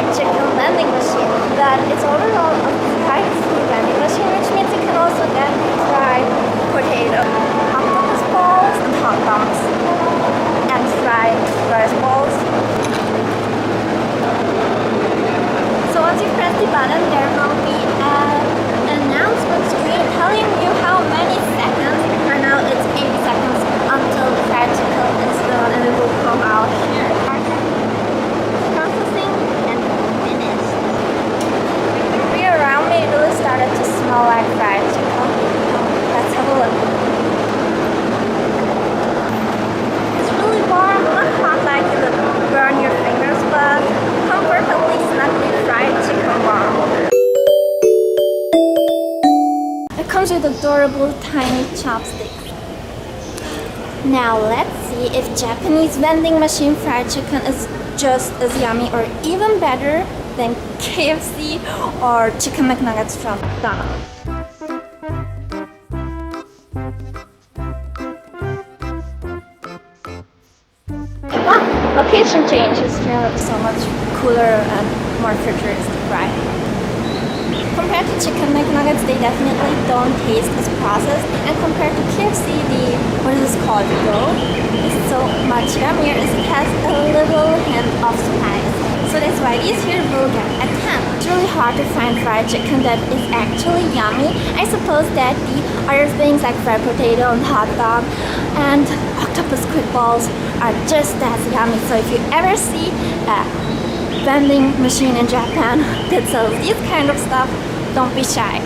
fried chicken vending machine, but it's overall a fried food vending machine, which means you can also get fried potato, octopus balls, and hot dogs, and fried rice balls. So once you press the button, there will be an announcement screen telling you how many seconds. Right now it's 80 seconds until the fried chicken is done, and it will come out here. Processing and finished. Being around me, it really started to smell like fried chicken. Let's have a look. It's really warm, not hot like it would burn your fingers, but comfortably snugly fried chicken warm. It comes with adorable tiny chopsticks. Now let's see if Japanese vending machine fried chicken is just as yummy or even better than KFC or chicken McNuggets from McDonald's. Wow, location change is feeling so much cooler and more futuristic, right? Compared to chicken McNuggets, they definitely don't taste as processed, and compared to KFC, the what is this called, dough, is so much yummier as it has a little hint of spice. So that's why these here will get a 10. It's really hard to find fried chicken that is actually yummy. I suppose that the other things like fried potato and hot dog and octopus squid balls are just as yummy. So if you ever see a vending machine in Japan that sells this kind of stuff, don't be shy.